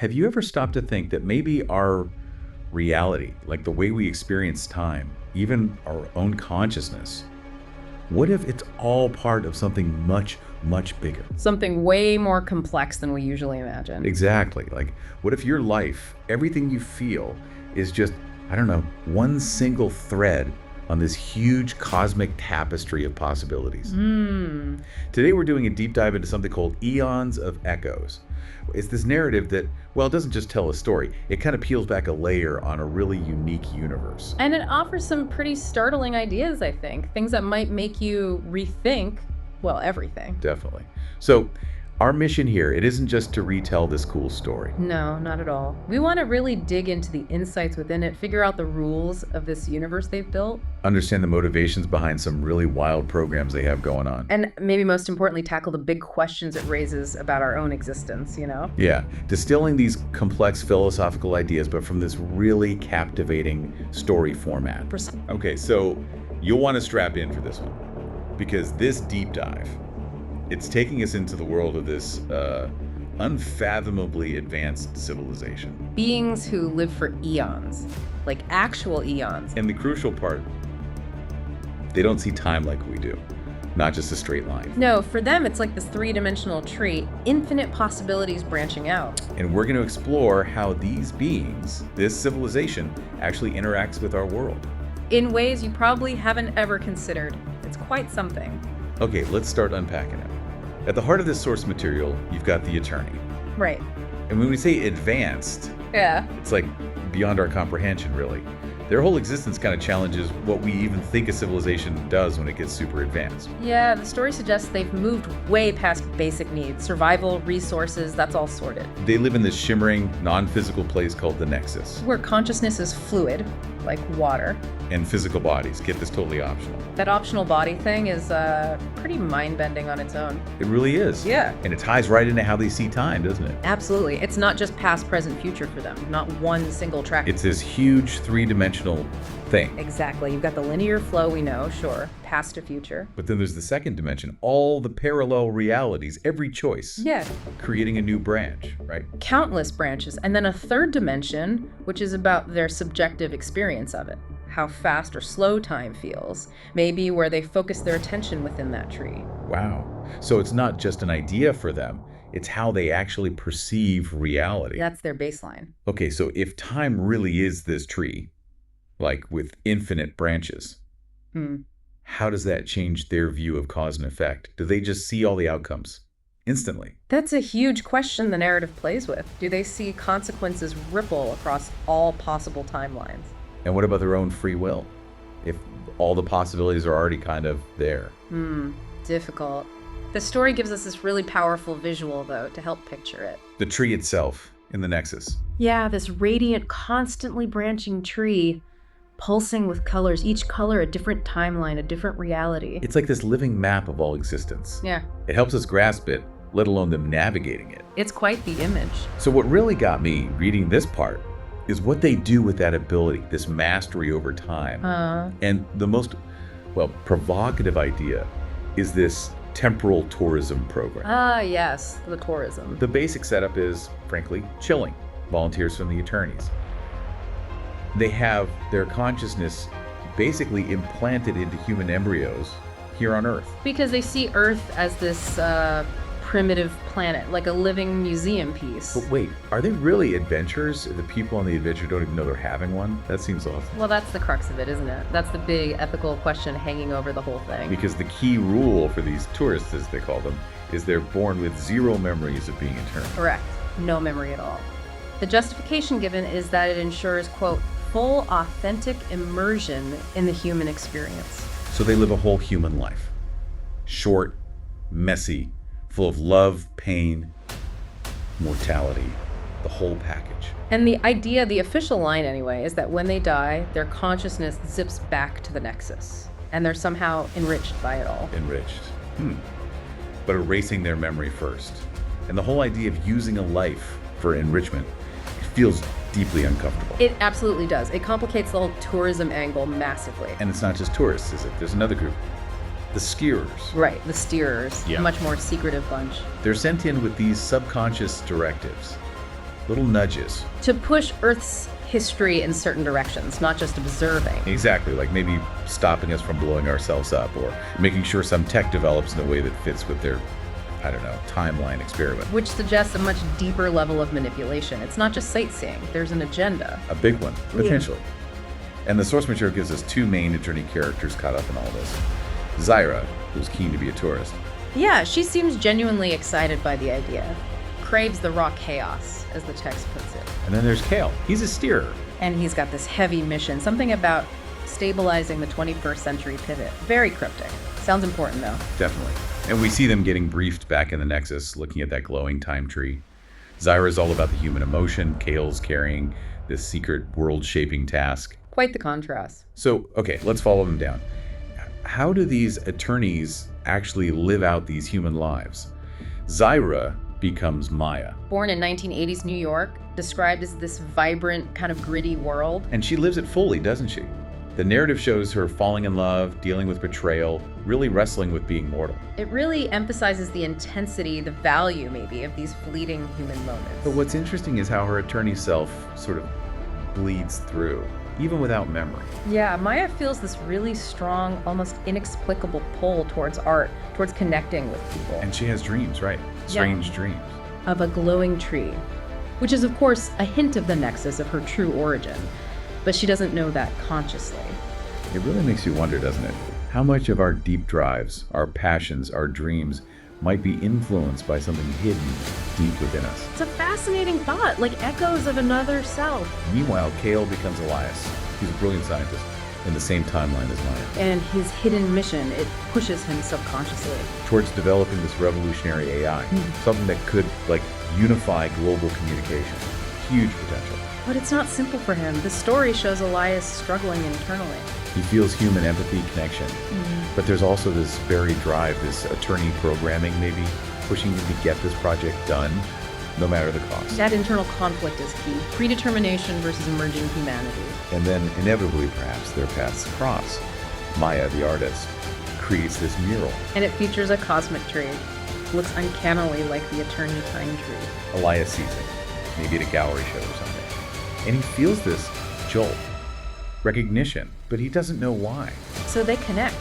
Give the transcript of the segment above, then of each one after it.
Have you ever stopped to think that maybe our reality, like the way we experience time, even our own consciousness, what if it's all part of something much, much bigger? Something way more complex than we usually imagine. Exactly. Like, what if your life, everything you feel, is just, I don't know, one single thread on this huge cosmic tapestry of possibilities? Today we're doing a deep dive into something called Eons of Echoes. It's this narrative that, well, it doesn't just tell a story. It kind of peels back a layer on a really unique universe. And it offers some pretty startling ideas, I think. Things that might make you rethink, well, everything. Definitely. So our mission here, it isn't just to retell this cool story. No, not at all. We want to really dig into the insights within it, figure out the rules of this universe they've built. Understand the motivations behind some really wild programs they have going on. And maybe most importantly, tackle the big questions it raises about our own existence, you know? Yeah, distilling these complex philosophical ideas, but from this really captivating story format. Okay, so you'll want to strap in for this one, because this deep dive, it's taking us into the world of this unfathomably advanced civilization. Beings who live for eons, like actual eons. And the crucial part, they don't see time like we do, not just a straight line. No, for them, it's like this three-dimensional tree, infinite possibilities branching out. And we're going to explore how these beings, this civilization, actually interacts with our world. In ways you probably haven't ever considered. It's quite something. Okay, let's start unpacking it. At the heart of this source material, you've got the Aeterni. Right. And when we say advanced, Yeah. it's like beyond our comprehension, really. Their whole existence kind of challenges what we even think a civilization does when it gets super advanced. Yeah, the story suggests they've moved way past basic needs. Survival, resources, that's all sorted. They live in this shimmering, non-physical place called the Nexus. Where consciousness is fluid, like water. And physical bodies get this totally optional. That optional body thing is pretty mind-bending on its own. It really is. Yeah. And it ties right into how they see time, doesn't it? Absolutely. It's not just past, present, future for them. Not one single track. It's this huge three-dimensional thing. Exactly. You've got the linear flow we know, sure, past to future. But then there's the second dimension, all the parallel realities, every choice. Yeah. Creating a new branch, right? Countless branches. And then a third dimension, which is about their subjective experience of it. How fast or slow time feels. Maybe where they focus their attention within that tree. Wow. So it's not just an idea for them, it's how they actually perceive reality. That's their baseline. Okay, so if time really is this tree, like with infinite branches, how does that change their view of cause and effect? Do they just see all the outcomes instantly? That's a huge question the narrative plays with. Do they see consequences ripple across all possible timelines? And what about their own free will? If all the possibilities are already kind of there. Difficult. The story gives us this really powerful visual, though, to help picture it. The tree itself in the Nexus. Yeah, this radiant, constantly branching tree, pulsing with colors, each color a different timeline, a different reality. It's like this living map of all existence. Yeah. It helps us grasp it, let alone them navigating it. It's quite the image. So what really got me reading this part is what they do with that ability, this mastery over time. And the most, provocative idea is this temporal tourism program. Yes, the tourism. The basic setup is, frankly, chilling. Volunteers from the Aeternis. They have their consciousness basically implanted into human embryos here on Earth. Because they see Earth as this primitive planet, like a living museum piece. But wait, are they really adventurers? The people on the adventure don't even know they're having one? That seems awesome. Well, that's the crux of it, isn't it? That's the big ethical question hanging over the whole thing. Because the key rule for these tourists, as they call them, is they're born with zero memories of being eternal. Correct. No memory at all. The justification given is that it ensures, quote, full, authentic immersion in the human experience. So they live a whole human life. Short, messy, full of love, pain, mortality, the whole package. And the idea, the official line anyway, is that when they die, their consciousness zips back to the Nexus. And they're somehow enriched by it all. Enriched. But erasing their memory first. And the whole idea of using a life for enrichment, it feels deeply uncomfortable. It absolutely does. It complicates the whole tourism angle massively. And it's not just tourists, is it? There's another group. The skiers. Right, the steerers. Yeah. A much more secretive bunch. They're sent in with these subconscious directives. little nudges. To push Earth's history in certain directions, not just observing. Exactly, like maybe stopping us from blowing ourselves up or making sure some tech develops in a way that fits with their, I don't know, timeline experiment. Which suggests a much deeper level of manipulation. It's not just sightseeing, there's an agenda. A big one, potentially. And the source material gives us two main Aeterni characters caught up in all this. Zyra, who's keen to be a tourist. Yeah, she seems genuinely excited by the idea. Craves the raw chaos, as the text puts it. And then there's Kael. He's a steerer. And he's got this heavy mission, something about stabilizing the 21st century pivot. Very cryptic. Sounds important, though. Definitely. And we see them getting briefed back in the Nexus, looking at that glowing time tree. Zyra's all about the human emotion. Kael's carrying this secret world-shaping task. Quite the contrast. So, okay, let's follow them down. How do these Aeternis actually live out these human lives? Zyra becomes Maya. Born in 1980s New York, described as this vibrant, kind of gritty world. And she lives it fully, doesn't she? The narrative shows her falling in love, dealing with betrayal, really wrestling with being mortal. It really emphasizes the intensity, the value, maybe, of these fleeting human moments. But what's interesting is how her Aeterni self sort of bleeds through, even without memory. Yeah, Maya feels this really strong, almost inexplicable pull towards art, towards connecting with people. And she has dreams, right? Strange dreams. Of a glowing tree, which is, of course, a hint of the Nexus, of her true origin. But she doesn't know that consciously. It really makes you wonder, doesn't it? How much of our deep drives, our passions, our dreams might be influenced by something hidden deep within us. It's a fascinating thought, like echoes of another self. Meanwhile, Kael becomes Elias. He's a brilliant scientist in the same timeline as Maya. And his hidden mission, it pushes him subconsciously towards developing this revolutionary AI, something that could, like, unify global communication. Huge potential. But it's not simple for him. The story shows Elias struggling internally. He feels human empathy, connection. But there's also this buried drive, this Aeterni programming maybe, pushing him to get this project done, no matter the cost. That internal conflict is key. Predetermination versus emerging humanity. And then, inevitably perhaps, their paths cross. Maya, the artist, creates this mural. And it features a cosmic tree. Looks uncannily like the Aeterni time tree. Elias sees it, maybe at a gallery show or something. And he feels this jolt, recognition, but he doesn't know why. So they connect,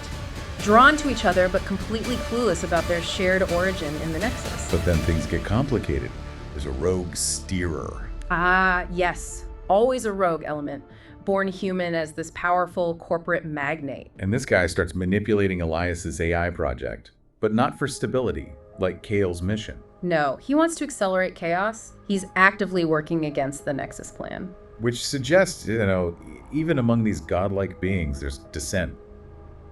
drawn to each other, but completely clueless about their shared origin in the Nexus. But then things get complicated. There's a rogue steerer. Ah, yes. Always a rogue element, born human as this powerful corporate magnate. And this guy starts manipulating Elias's AI project, but not for stability, like Kael's mission. No, he wants to accelerate chaos. He's actively working against the Nexus plan. Which suggests, even among these godlike beings, there's dissent,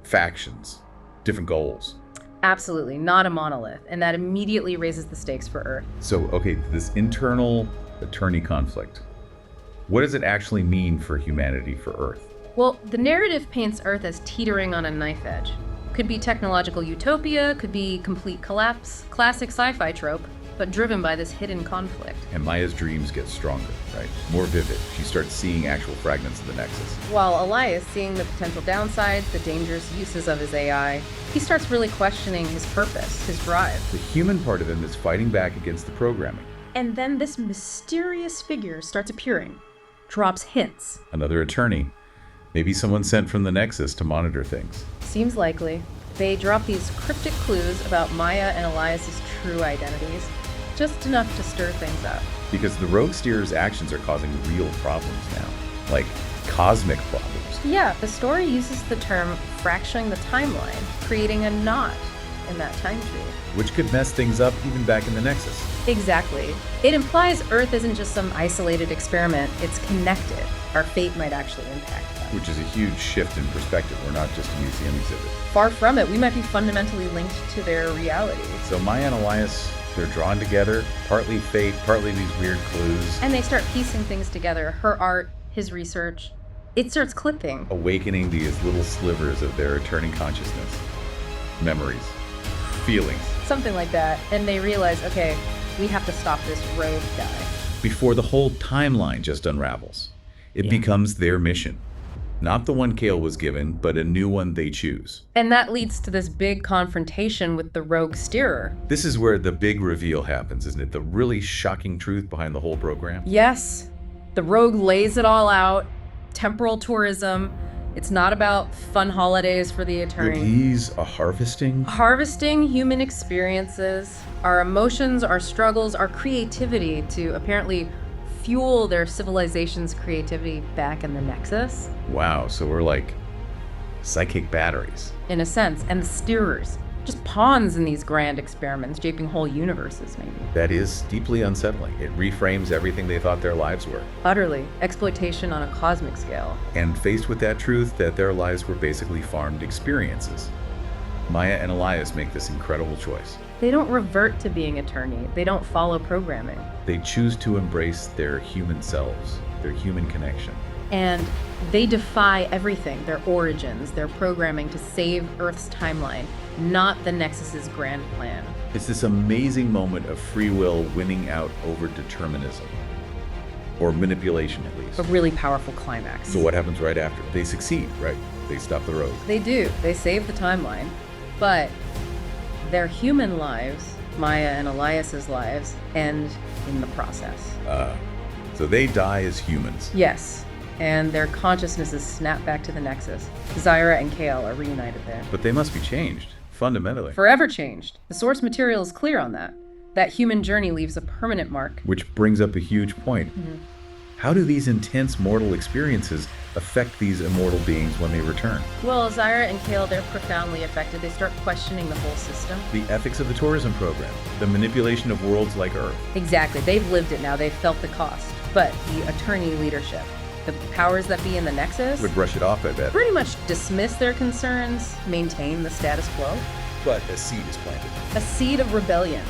factions, different goals. Absolutely, not a monolith, and that immediately raises the stakes for Earth. So, okay, this internal Aeterni conflict, what does it actually mean for humanity, for Earth? Well, the narrative paints Earth as teetering on a knife edge. Could be technological utopia, could be complete collapse, classic sci-fi trope, but driven by this hidden conflict. And Maya's dreams get stronger, right? More vivid. She starts seeing actual fragments of the Nexus. While Elias, seeing the potential downsides, the dangerous uses of his AI, he starts really questioning his purpose, his drive. The human part of him is fighting back against the programming. And then this mysterious figure starts appearing, drops hints. Another Aeterni. Maybe someone sent from the Nexus to monitor things. Seems likely. They drop these cryptic clues about Maya and Elias's true identities, just enough to stir things up. Because the rogue steerer's actions are causing real problems now, like cosmic problems. Yeah, the story uses the term fracturing the timeline, creating a knot in that time tree. Which could mess things up even back in the Nexus. Exactly. It implies Earth isn't just some isolated experiment, it's connected. Our fate might actually impact that. Which is a huge shift in perspective. We're not just a museum exhibit. Far from it, we might be fundamentally linked to their reality. So Maya and Elias, they're drawn together, partly fate, partly these weird clues. And they start piecing things together, her art, his research. It starts clipping. Awakening these little slivers of their returning consciousness. Memories. Feelings. Something like that. And they realize, okay, we have to stop this rogue guy. Before the whole timeline just unravels. It becomes their mission. Not the one Kael was given, but a new one they choose. And that leads to this big confrontation with the rogue steerer. This is where the big reveal happens, isn't it? The really shocking truth behind the whole program. Yes, the rogue lays it all out. Temporal tourism. It's not about fun holidays for the Aeterni. He's a harvesting. Harvesting human experiences, our emotions, our struggles, our creativity to apparently fuel their civilization's creativity back in the Nexus. Wow, so we're like psychic batteries. In a sense, and the steerers. Just pawns in these grand experiments, shaping whole universes, maybe. That is deeply unsettling. It reframes everything they thought their lives were. Utterly. Exploitation on a cosmic scale. And faced with that truth that their lives were basically farmed experiences, Maya and Elias make this incredible choice. They don't revert to being Aeterni. They don't follow programming. They choose to embrace their human selves, their human connection. And they defy everything, their origins, their programming to save Earth's timeline, not the Nexus's grand plan. It's this amazing moment of free will winning out over determinism. Or manipulation, at least. A really powerful climax. So what happens right after? They succeed, right? They stop the road. They do. They save the timeline. But their human lives, Maya and Elias's lives, end in the process. So they die as humans. Yes. And their consciousnesses snap back to the Nexus. Zyra and Kael are reunited there. But they must be changed, fundamentally. Forever changed. The source material is clear on that. That human journey leaves a permanent mark. Which brings up a huge point. How do these intense mortal experiences affect these immortal beings when they return? Well, Zyra and Kael, they're profoundly affected. They start questioning the whole system. The ethics of the tourism program, the manipulation of worlds like Earth. Exactly. They've lived it now. They've felt the cost. But the Aeterni leadership, the powers that be in the Nexus, Would brush it off, I bet. pretty much dismiss their concerns, maintain the status quo. But a seed is planted. A seed of rebellion.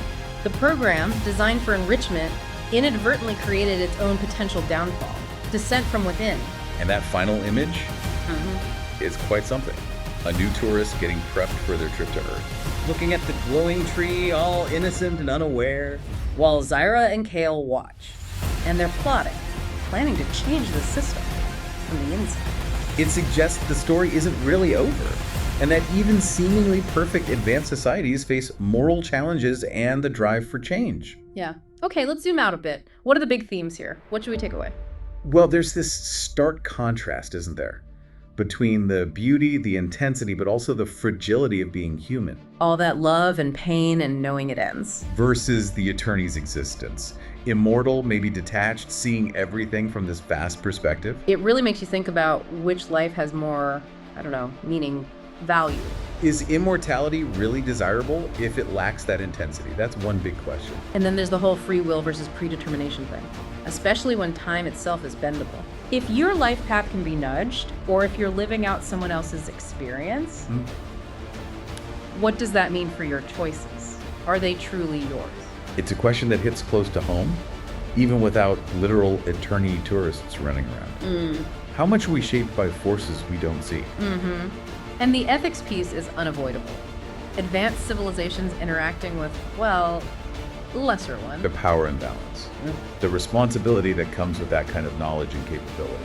The program, designed for enrichment, inadvertently created its own potential downfall. Descent from within. And that final image is quite something. A new tourist getting prepped for their trip to Earth. Looking at the glowing tree, all innocent and unaware. While Zyra and Kael watch. And they're plotting, planning to change the system from the inside. It suggests the story isn't really over, and that even seemingly perfect advanced societies face moral challenges and the drive for change. Yeah. Okay, let's zoom out a bit. What are the big themes here? What should we take away? Well, there's this stark contrast, isn't there? Between the beauty, the intensity, but also the fragility of being human. All that love and pain and knowing it ends. Versus the Aeterni's existence. Immortal, maybe detached, seeing everything from this vast perspective. It really makes you think about which life has more, meaning, value. Is immortality really desirable if it lacks that intensity? That's one big question. And then there's the whole free will versus predetermination thing, especially when time itself is bendable. If your life path can be nudged, or if you're living out someone else's experience, what does that mean for your choices? Are they truly yours? It's a question that hits close to home, even without literal Aeterni tourists running around. How much are we shaped by forces we don't see? And the ethics piece is unavoidable. Advanced civilizations interacting with, well, lesser ones. The power imbalance. The responsibility that comes with that kind of knowledge and capability.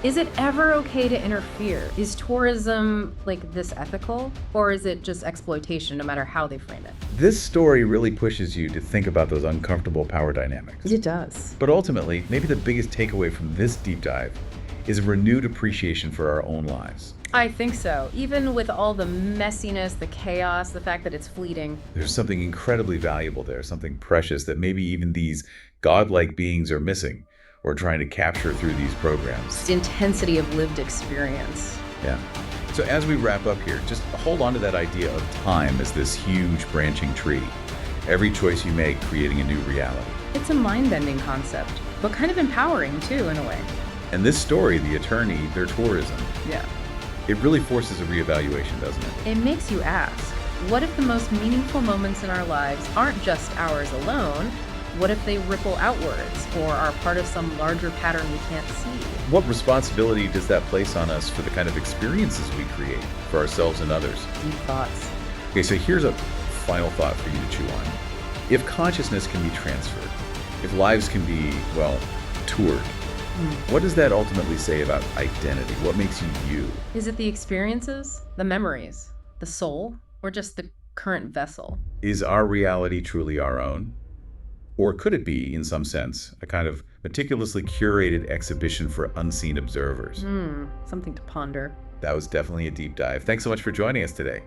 Is it ever okay to interfere? Is tourism like this ethical? Or is it just exploitation no matter how they frame it? This story really pushes you to think about those uncomfortable power dynamics. It does. But ultimately, maybe the biggest takeaway from this deep dive is a renewed appreciation for our own lives. I think so. Even with all the messiness, the chaos, the fact that it's fleeting. There's something incredibly valuable there, something precious that maybe even these godlike beings are missing or trying to capture through these programs. The intensity of lived experience. Yeah. So as we wrap up here, just hold on to that idea of time as this huge branching tree. Every choice you make creating a new reality. It's a mind-bending concept, but kind of empowering too, in a way. And this story, the Aeterni, their tourism, Yeah. it really forces a reevaluation, doesn't it? It makes you ask, what if the most meaningful moments in our lives aren't just ours alone? What if they ripple outwards or are part of some larger pattern we can't see? What responsibility does that place on us for the kind of experiences we create for ourselves and others? Deep thoughts. Okay, so here's a final thought for you to chew on. If consciousness can be transferred, if lives can be, well, toured, What does that ultimately say about identity? What makes you you? Is it the experiences, the memories, the soul, or just the current vessel? Is our reality truly our own? Or could it be, in some sense, a kind of meticulously curated exhibition for unseen observers? Something to ponder. That was definitely a deep dive. Thanks so much for joining us today.